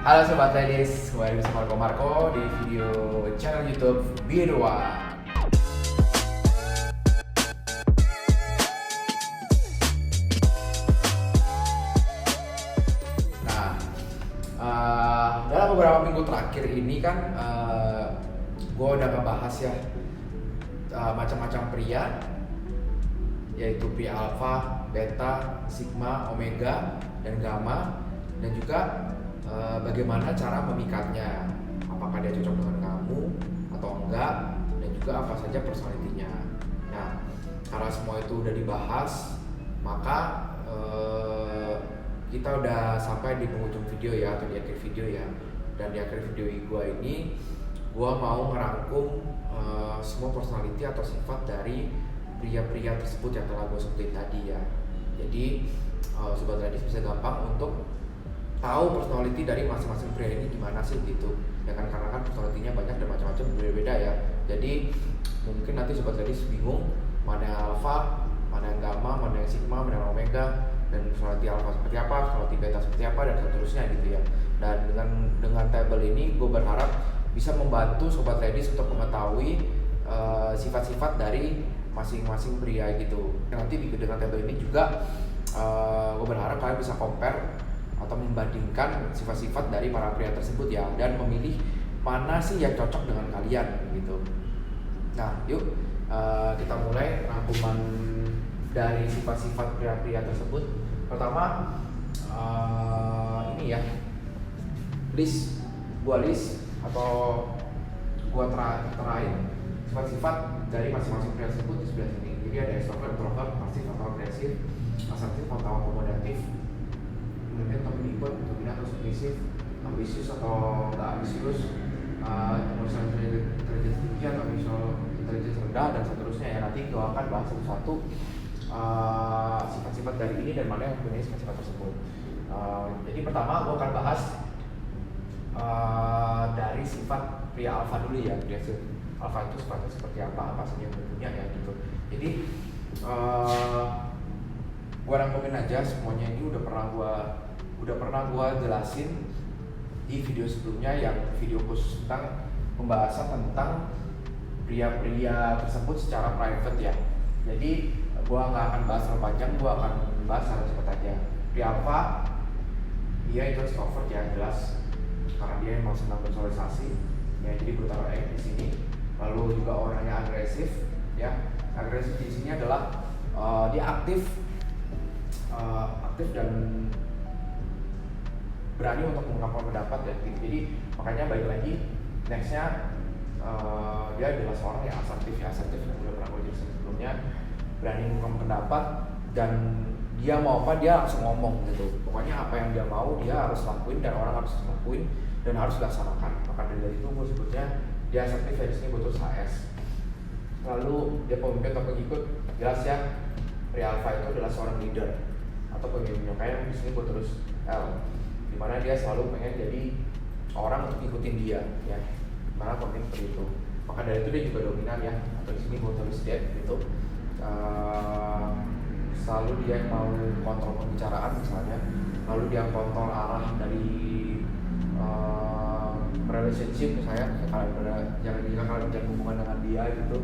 Halo Sobat Ladies, kembali bersama Marco di video channel YouTube Bidua. Nah, dalam beberapa minggu terakhir ini kan gue udah ngebahas ya macam-macam pria, yaitu pria alpha, beta, sigma, omega, dan gamma, dan juga bagaimana cara memikatnya, apakah dia cocok dengan kamu atau enggak, dan juga apa saja personalitinya. Nah, karena semua itu udah dibahas, maka kita udah sampai di penghujung video ya, atau di akhir video ya. Dan di akhir video gue ini, gue mau merangkum semua personality atau sifat dari pria-pria tersebut yang telah gue sebutin tadi ya. Jadi Sobat Ladies bisa gampang untuk tahu personality dari masing-masing pria ini gimana sih gitu ya kan, karena kan personalitinya banyak dan macam-macam berbeda ya. Jadi mungkin nanti Sobat Ladies bingung mana yang alpha, mana yang gamma, mana yang sigma, mana yang omega, dan personality alpha seperti apa, personality beta seperti apa, dan seterusnya gitu ya. Dan dengan table ini gue berharap bisa membantu Sobat Ladies untuk mengetahui sifat-sifat dari masing-masing pria gitu. Dan nanti dengan table ini juga gue berharap kalian bisa compare atau membandingkan sifat-sifat dari para pria tersebut ya, dan memilih mana sih yang cocok dengan kalian gitu. Nah, yuk kita mulai rangkuman dari sifat-sifat pria-pria tersebut. Pertama, ini ya, gua list atau gua terain sifat-sifat dari masing-masing pria tersebut di sebelah sini. Jadi ada extrovert, introvert, pasif atau agresif, asertif atau akomodatif, kemudian dominan atau submisif, ambisius atau nggak ambisius, emotional intelligence tinggi atau emotional intelligence rendah, dan seterusnya ya. Nanti gue akan bahas satu-satu sifat-sifat dari ini dan mana yang mempunyai sifat-sifat tersebut. Jadi pertama gue akan bahas dari sifat pria alpha dulu ya. Pria alpha itu sifatnya seperti apa saja yang punya ya gitu. Jadi gue rangkumin aja semuanya. Ini udah pernah gue jelasin di video sebelumnya, yang video khusus tentang pembahasan tentang pria-pria tersebut secara private ya. Jadi gue nggak akan bahas terlalu panjang, gue akan bahas secara cepat aja. Pria alpha, dia itu extrovert ya, jelas, karena dia emang senang bersosialisasi ya, jadi berutama di sini. Lalu juga orangnya agresif ya. Agresif di sini adalah dia aktif dan berani untuk mengungkapkan pendapat ya. Jadi makanya balik lagi nextnya, dia adalah seorang yang asertif yang udah pernah gue jelasin sebelumnya, berani mengungkapkan pendapat, dan dia mau apa dia langsung ngomong gitu. Pokoknya apa yang dia mau dia harus lakuin, dan orang harus lakuin dan harus dilaksanakan. Maka dari itu gue sebutnya dia asertif ya, di sini gue tulis HS. Lalu dia pemimpin atau pengikut, jelas ya, pria alpha itu adalah seorang leader atau pemimpin. Kayak di sini gue tulis L, dimana dia selalu pengen jadi orang untuk ikutin dia ya, mana penting seperti itu. Maka dari itu dia juga dominan ya, atau di sini gue tulis D gitu. Selalu dia yang mau kontrol pembicaraan misalnya, lalu dia kontrol arah dari relationship misalnya, jika kalian menjalin hubungan dengan dia gitu.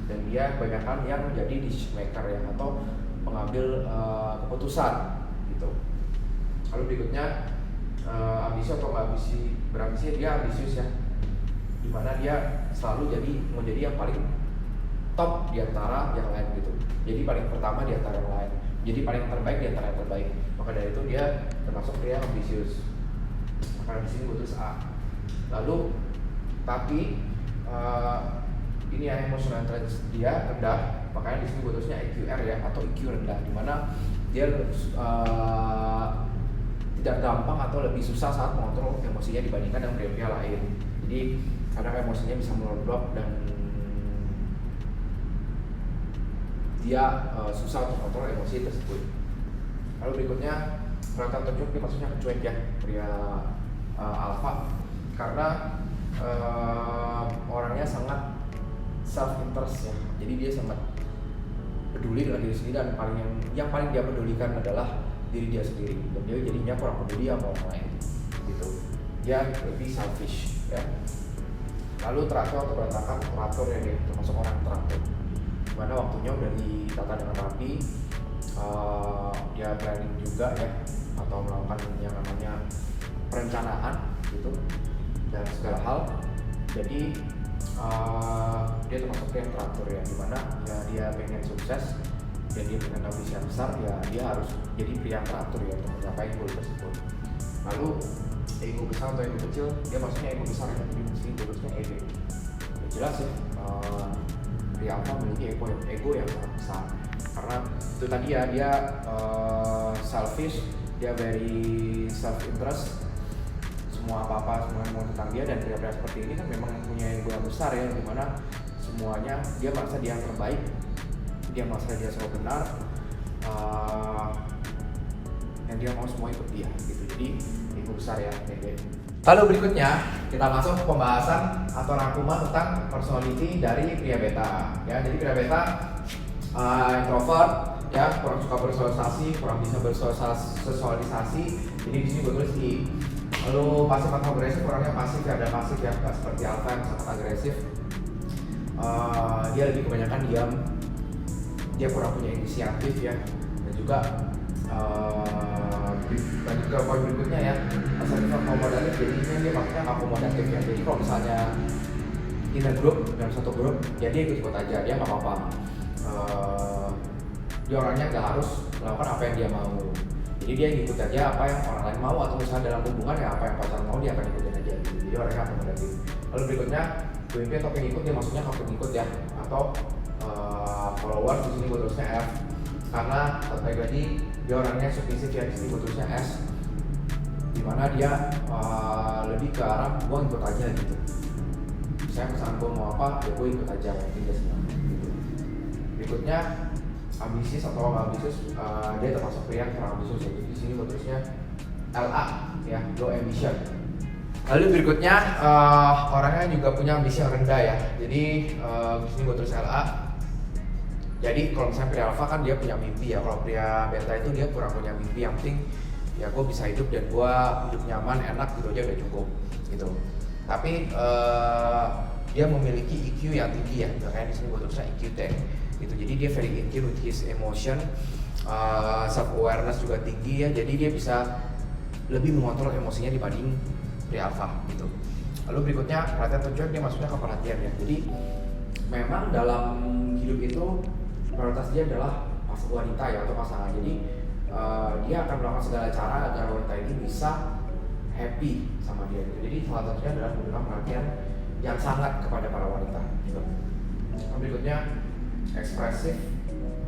Dan dia kebanyakan yang menjadi decision maker ya, atau pengambil keputusan gitu. Lalu berikutnya ambisi atau nggak ambisi, berambisi, dia ambisius ya, dimana dia selalu menjadi yang paling top di antara yang lain gitu. Jadi paling pertama di antara yang lain, jadi paling terbaik di antara yang terbaik. Maka dari itu dia termasuk pria ambisius. Maka di sini gue tulis A. Lalu tapi ini ya, emotional intelligence dia rendah, makanya di sini gue tulisnya EQR ya, atau EQ rendah, dimana dia tidak gampang atau lebih susah saat mengontrol emosinya dibandingkan dengan pria-pria lain. Jadi kadang emosinya bisa meledak dan dia susah untuk mengontrol emosi tersebut. Lalu berikutnya kelihatan tercuek, dia maksudnya cuek ya, pria alpha, karena orangnya sangat self interest ya. Jadi dia sangat peduli dengan diri sendiri, dan yang paling dia pedulikan adalah diri dia sendiri, dan dia jadinya kurang peduli sama orang lain gitu. dia lebih selfish ya. Lalu teratur atau berantakan, teratur ya, dia termasuk orang teratur, dimana waktunya udah ditata dengan rapi, dia planning juga ya, atau melakukan yang namanya perencanaan gitu dan segala hal. Jadi dia termasuk yang teratur ya, dimana ya dia pengen sukses dan dia pengen ambisi yang besar ya, dia harus jadi pria yang teratur ya untuk mencapai goal tersebut. Lalu ego besar atau ego kecil, dia maksudnya ego besar ya, jadi mesti bagusnya ego. Ya, jelas ya, pria alpha memiliki ego yang sangat besar, karena itu tadi ya, dia selfish, dia very self interest, semua apa-apa semua tentang dia. Dan pria-pria seperti ini kan memang punya ego yang besar ya, dimana semuanya dia merasa dia yang terbaik, dia merasa dia selalu benar, dan dia mau semua ikut dia gitu. Jadi ego besar ya. Lalu berikutnya kita masuk ke pembahasan atau rangkuman tentang personality dari pria beta ya. Jadi pria beta introvert ya, kurang suka bersosialisasi, kurang bisa bersosialisasi. Jadi di sini gue tulis I. Lalu pasif atau agresif, orangnya pasif ya, ada pasif ya, nggak seperti alpha yang sangat agresif. Dia lebih kebanyakan diam, dia kurang punya inisiatif ya, dan juga lanjut ke poin berikutnya ya, asertif akomodatif. Jadi ini dia maksudnya akomodatif ya. Jadi kalau misalnya in a group, dalam satu grup, ya dia ikut-ikut aja, dia nggak apa-apa. Dia orangnya nggak harus melakukan apa yang dia mau. Jadi dia ngikut aja apa yang orang lain mau, atau misalnya dalam hubungan ya apa yang pacar mau dia akan ikutin aja gitu. Jadi orangnya akomodatif. Lalu berikutnya WP atau pengikut, dia maksudnya pengikut ya, atau followers. Di sini gue tulisnya F, karena pribadi dia orangnya submisif ya. Di sini gue tulisnya S, dimana dia lebih ke arah gue ikut aja gitu. Misalnya pesan gue mau apa, ya gue ikut aja, tidak senang gitu. Berikutnya ambisius atau ambisius, dia termasuk pria yang kurang ambisius ya. Jadi di sini gue tulisnya LA ya, low ambition. Lalu berikutnya orangnya juga punya ambisi yang rendah ya. Jadi di sini gue tulis LA. Jadi kalau misalnya pria alpha kan dia punya mimpi ya. Kalau pria beta itu dia kurang punya mimpi, yang penting ya gue bisa hidup dan gue hidup nyaman, enak gitu aja udah cukup gitu. Tapi dia memiliki EQ yang tinggi ya, makanya di sini gue tulisnya EQ tag gitu. Jadi dia very in tune with his emotion, self awareness juga tinggi ya. Jadi dia bisa lebih mengontrol emosinya dibanding pria alpha gitu. Lalu berikutnya perhatian tujuan, dia maksudnya ke perhatian ya. Jadi memang dalam hidup itu prioritas dia adalah wanita ya, atau pasangan. Jadi dia akan melakukan segala cara agar wanita ini bisa happy sama dia gitu. Jadi salah satunya adalah memberikan perhatian yang sangat kepada para wanita gitu. Berikutnya ekspresif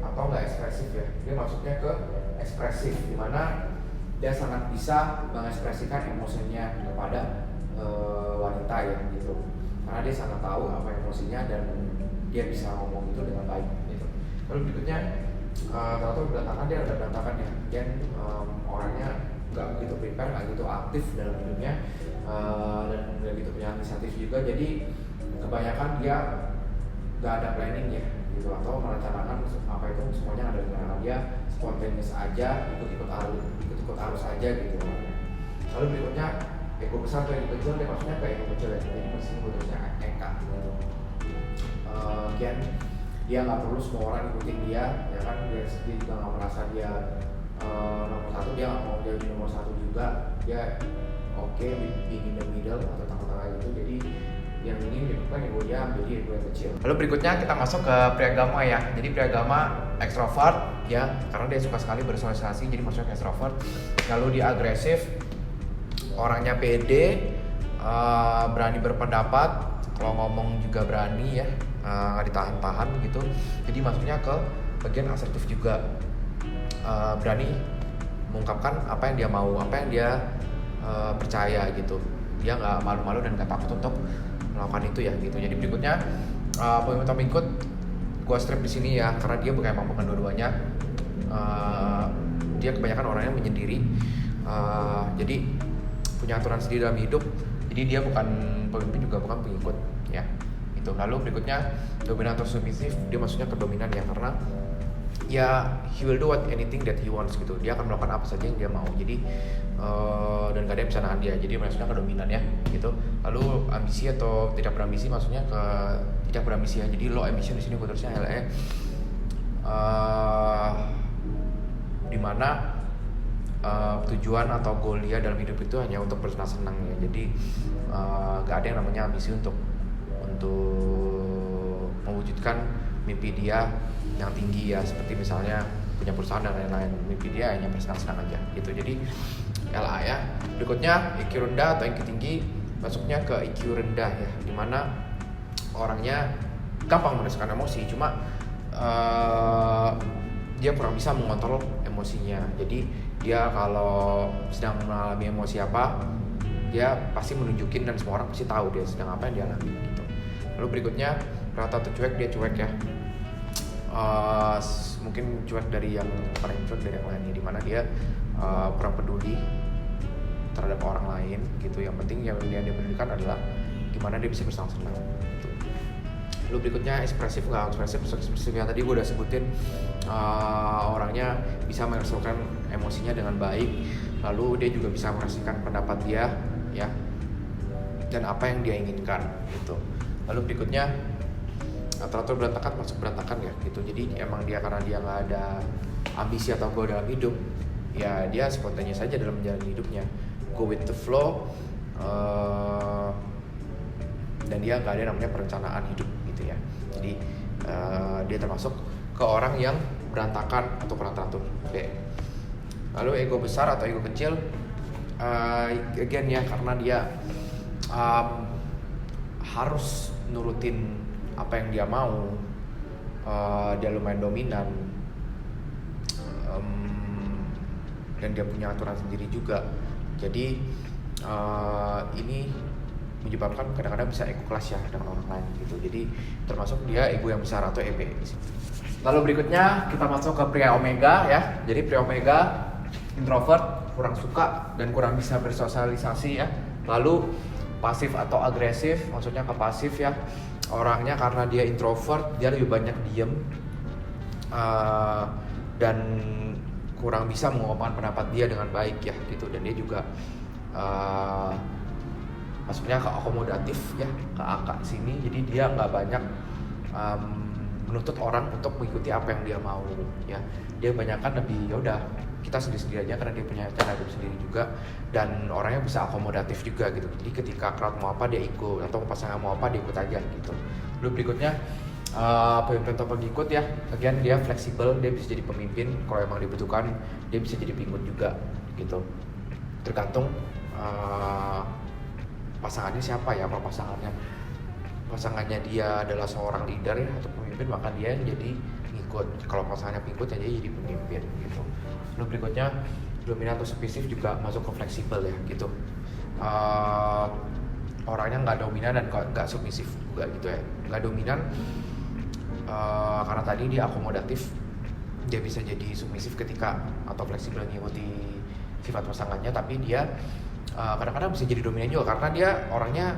atau nggak ekspresif ya. Dia maksudnya ke ekspresif, dimana dia sangat bisa mengekspresikan emosinya kepada wanita ya gitu. Karena dia sangat tahu apa emosinya dan dia bisa ngomong itu dengan baik gitu. Lalu berikutnya teratur berantakan, dia ada berantakan ya. Dia orangnya nggak begitu prepare, nggak gitu aktif dalam hidupnya, dan nggak gitu punya inisiatif juga. Jadi kebanyakan dia nggak ada planning ya gitu, atau merencanakan apa itu semuanya ada di rencana dia, spontaneous aja, ikut-ikut arus aja gitu. Lalu berikutnya ego besar atau ego kecil, dia maksudnya kayak ego kecil ya. Jadi mesin bentuknya eka gitu. Dia nggak perlu semua orang ikutin dia ya kan, dia juga nggak merasa dia nomor satu, dia nggak mau jadi nomor satu juga. Dia oke in the middle atau tengah-tengah gitu. Jadi yang ini menyebabkan ego dia menjadi ego yang kecil. Lalu berikutnya kita masuk ke pria gamma ya. Jadi pria gamma ekstrovert ya, karena dia suka sekali bersosialisasi, jadi maksudnya ekstrovert. Lalu dia agresif, orangnya pede, berani berpendapat, kalau ngomong juga berani ya, nggak ditahan-tahan gitu. Jadi maksudnya ke bagian asertif juga, berani mengungkapkan apa yang dia mau, apa yang dia percaya gitu. Dia nggak malu-malu dan nggak takut untuk melakukan itu ya gitu. Jadi berikutnya pengikut gua strip di sini ya, karena dia bukan mampukan dua-duanya. Dia kebanyakan orangnya menyendiri, jadi punya aturan sendiri dalam hidup. Jadi dia bukan pemimpin juga bukan pengikut ya itu. Lalu berikutnya dominan atau submissive, dia maksudnya ke dominan ya, karena ya he will do what anything that he wants gitu. Dia akan melakukan apa saja yang dia mau. Jadi dan gak ada yang bisa nahan dia, jadi maksudnya ke dominan ya gitu. Lalu ambisi atau tidak berambisi, maksudnya ke tidak berambisi ya, jadi low ambition di sini gue tulisnya LE, dimana tujuan atau goal dia dalam hidup itu hanya untuk bersenang-senang ya, jadi gak ada yang namanya ambisi untuk mewujudkan mimpi dia yang tinggi ya, seperti misalnya punya perusahaan dan lain-lain. Mimpi dia hanya bersenang-senang aja gitu. Jadi LA ya. Berikutnya IQ rendah atau IQ tinggi, masuknya ke IQ rendah ya, dimana orangnya gampang merasakan emosi, cuma dia kurang bisa mengontrol emosinya. Jadi dia kalau sedang mengalami emosi apa, dia pasti menunjukin dan semua orang pasti tahu dia sedang apa yang dia alami gitu. Lalu berikutnya rata atau cuek, dia cuek ya. Mungkin cuek dari yang paling cuek dari yang lainnya, dimana dia kurang peduli terhadap orang lain gitu. Yang penting yang dia pedulikan adalah gimana dia bisa bersenang-senang gitu. Lalu berikutnya ekspresif nggak ekspresif. Ekspresifnya tadi gue udah sebutin, orangnya bisa mengekspresikan emosinya dengan baik, lalu dia juga bisa mengekspresikan pendapat dia ya, dan apa yang dia inginkan gitu. Lalu berikutnya teratur berantakan, masuk berantakan ya gitu. Jadi emang dia karena dia nggak ada ambisi atau goal dalam hidup ya, dia spontannya saja dalam menjalani hidupnya, go with the flow, dan dia nggak ada namanya perencanaan hidup gitu ya. Jadi dia termasuk ke orang yang berantakan atau kurang teratur. Oke. Lalu ego besar atau ego kecil, again ya, karena dia harus nurutin apa yang dia mau, dia lumayan dominan, dan dia punya aturan sendiri juga. Jadi ini menyebabkan kadang-kadang bisa ego clash ya dengan orang lain gitu. Jadi termasuk dia ego yang besar atau EB. Lalu berikutnya kita masuk ke pria Omega ya. Jadi pria Omega introvert, kurang suka dan kurang bisa bersosialisasi ya. Lalu pasif atau agresif, maksudnya ke pasif ya. Orangnya karena dia introvert, dia lebih banyak diem, dan kurang bisa mengungkapkan pendapat dia dengan baik ya gitu. Dan dia juga masuknya ke akomodatif ya, ke AK sini. Jadi dia nggak banyak menuntut orang untuk mengikuti apa yang dia mau ya. Dia banyakkan lebih yaudah kita sendiri-sendiri aja, karena dia punya cara hidup sendiri juga, dan orangnya bisa akomodatif juga gitu. Jadi ketika crowd mau apa dia ikut, atau pasangan mau apa dia ikut aja gitu. Lalu berikutnya pemimpin atau pengikut ya, again dia fleksibel, dia bisa jadi pemimpin kalau emang dibutuhkan, dia bisa jadi pengikut juga gitu. Tergantung pasangannya siapa ya. Kalau pasangannya dia adalah seorang leader ya, atau pemimpin, maka dia yang jadi pengikut. Kalau pasangannya pengikut ya dia jadi pemimpin gitu. Lalu berikutnya dominan atau submisif juga masuk ke fleksibel ya gitu. Orangnya nggak dominan dan nggak submisif juga gitu ya. Nggak dominan karena tadi dia akomodatif, dia bisa jadi submisif ketika atau fleksibel mengikuti sifat pasangannya, tapi dia kadang-kadang bisa jadi dominan juga karena dia orangnya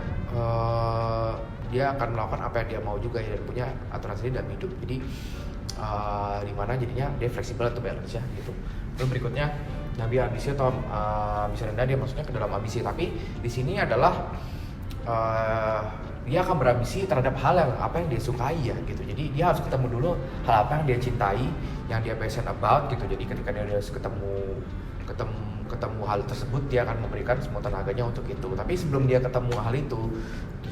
dia akan melakukan apa yang dia mau juga ya, dan punya aturan sendiri dalam hidup. Jadi dimana jadinya dia fleksibel atau balance ya gitu. Lalu berikutnya nabi ambisi atau ambisi rendah, dia maksudnya ke dalam ambisi, tapi di sini adalah dia akan berambisi terhadap hal yang apa yang dia sukai ya gitu. Jadi dia harus ketemu dulu hal apa yang dia cintai, yang dia passion about gitu. Jadi ketika dia harus ketemu hal tersebut, dia akan memberikan semua tenaganya untuk itu. Tapi sebelum dia ketemu hal itu,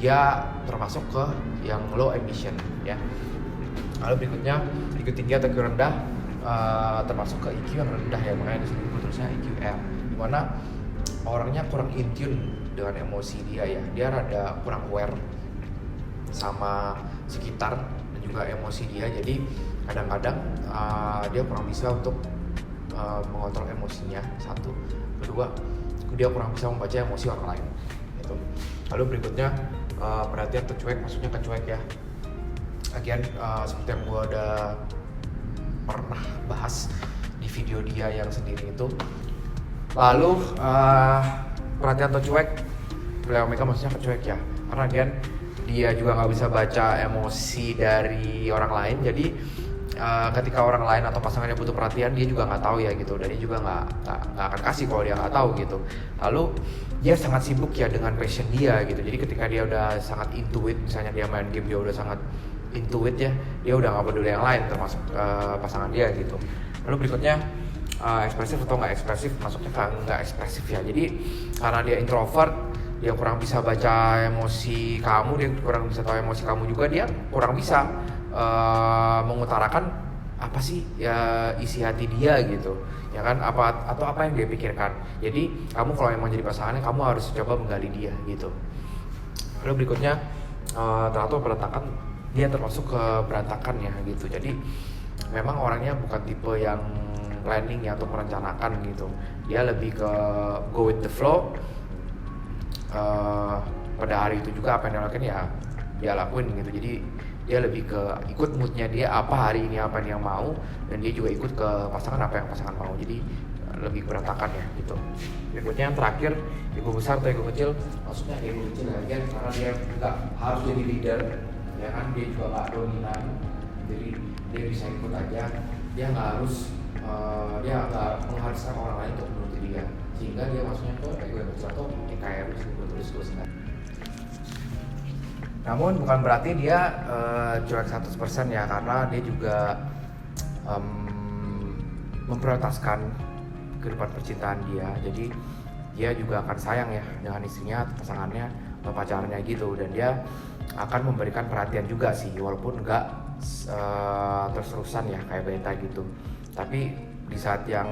dia termasuk ke yang low ambition ya. Lalu berikutnya IQ tinggi atau IQ rendah, termasuk ke IQ yang rendah ya, makanya di sini tulisnya IQR, dimana orangnya kurang in tune dengan emosi dia ya. Dia rada kurang aware sama sekitar dan juga emosi dia. Jadi kadang-kadang dia kurang bisa untuk mengontrol emosinya, satu. Kedua, dia kurang bisa membaca emosi orang lain gitu. Lalu berikutnya perhatian atau cuek, maksudnya ke cuek ya. Lagian seperti yang gue udah pernah bahas di video dia yang sendiri itu. Lalu perhatian atau cuek, pria Omega maksudnya ke cuek ya, karena dia juga nggak bisa baca emosi dari orang lain. Jadi ketika orang lain atau pasangannya butuh perhatian, dia juga nggak tahu ya gitu, dan dia juga nggak akan kasih kalau dia nggak tahu gitu. Lalu dia sangat sibuk ya dengan passion dia gitu. Jadi ketika dia udah sangat into it, misalnya dia main game, dia udah sangat into it ya, dia udah nggak peduli yang lain termasuk pasangan dia gitu. Lalu berikutnya ekspresif atau nggak ekspresif, masuknya nggak ekspresif ya. Jadi karena dia introvert, dia kurang bisa baca emosi kamu, dia kurang bisa tahu emosi kamu juga, dia kurang bisa mengutarakan apa sih ya isi hati dia gitu ya kan, apa yang dia pikirkan. Jadi kamu kalau emang jadi pasangannya, kamu harus coba menggali dia gitu. Lalu berikutnya teratur berantakan, dia termasuk ke berantakan ya gitu. Jadi memang orangnya bukan tipe yang planning ya atau merencanakan gitu, dia lebih ke go with the flow. Pada hari itu juga apa yang dia lakukan ya dia lakuin gitu. Jadi dia lebih ke ikut moodnya dia, apa hari ini apa yang mau, dan dia juga ikut ke pasangan apa yang pasangan mau. Jadi lebih berantakan ya gitu. Berikutnya yang terakhir, ego besar atau ego kecil. Maksudnya ego kecil ya, karena dia juga harus jadi leader ya kan, dia juga nggak dominan, jadi dia bisa ikut aja, dia nggak harus dia nggak mengharuskan orang lain untuk menuruti dia, sehingga dia maksudnya tuh ego yang kecil atau EKR terus. Namun bukan berarti dia cuek 100% ya, karena dia juga memprioritaskan kehidupan percintaan dia. Jadi dia juga akan sayang ya dengan istrinya, pasangannya, atau pacarnya gitu, dan dia akan memberikan perhatian juga sih, walaupun enggak terus-terusan ya kayak beta gitu. Tapi di saat yang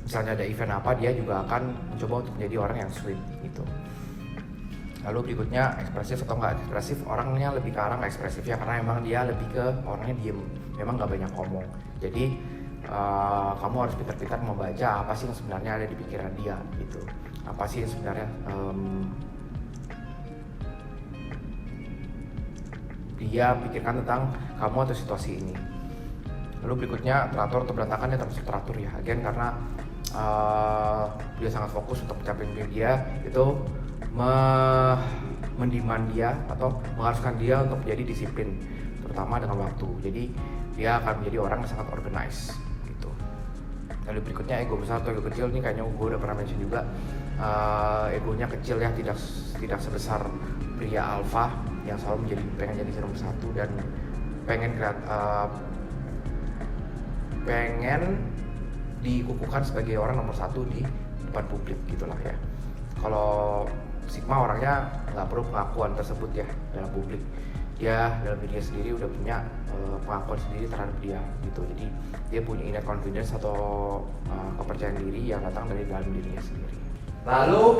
misalnya ada event apa, dia juga akan mencoba untuk menjadi orang yang sweet gitu. Lalu berikutnya ekspresif atau nggak ekspresif, orangnya lebih ke arah nggak ekspresif ya, karena emang dia lebih ke orangnya diem, memang nggak banyak ngomong. Jadi kamu harus pintar-pintar membaca apa sih yang sebenarnya ada di pikiran dia gitu, apa sih yang sebenarnya dia pikirkan tentang kamu atau situasi ini. Lalu berikutnya teratur atau berantakan, dia termasuk teratur ya, again karena dia sangat fokus untuk mencapai mimpi dia itu, mendiman dia atau mengharuskan dia untuk menjadi disiplin, terutama dengan waktu. Jadi dia akan menjadi orang yang sangat organized gitu. Lalu berikutnya ego besar atau ego kecil, ini kayaknya gue udah pernah mention juga. Egonya kecil ya, tidak sebesar pria alpha yang selalu pengen jadi nomor satu dan pengen dikukuhkan sebagai orang nomor satu di depan publik gitulah ya. Kalau Sigma orangnya nggak perlu pengakuan tersebut ya dalam publik, dia dalam dirinya sendiri udah punya pengakuan sendiri terhadap dia gitu. Jadi dia punya inner confidence atau kepercayaan diri yang datang dari dalam dirinya sendiri. Lalu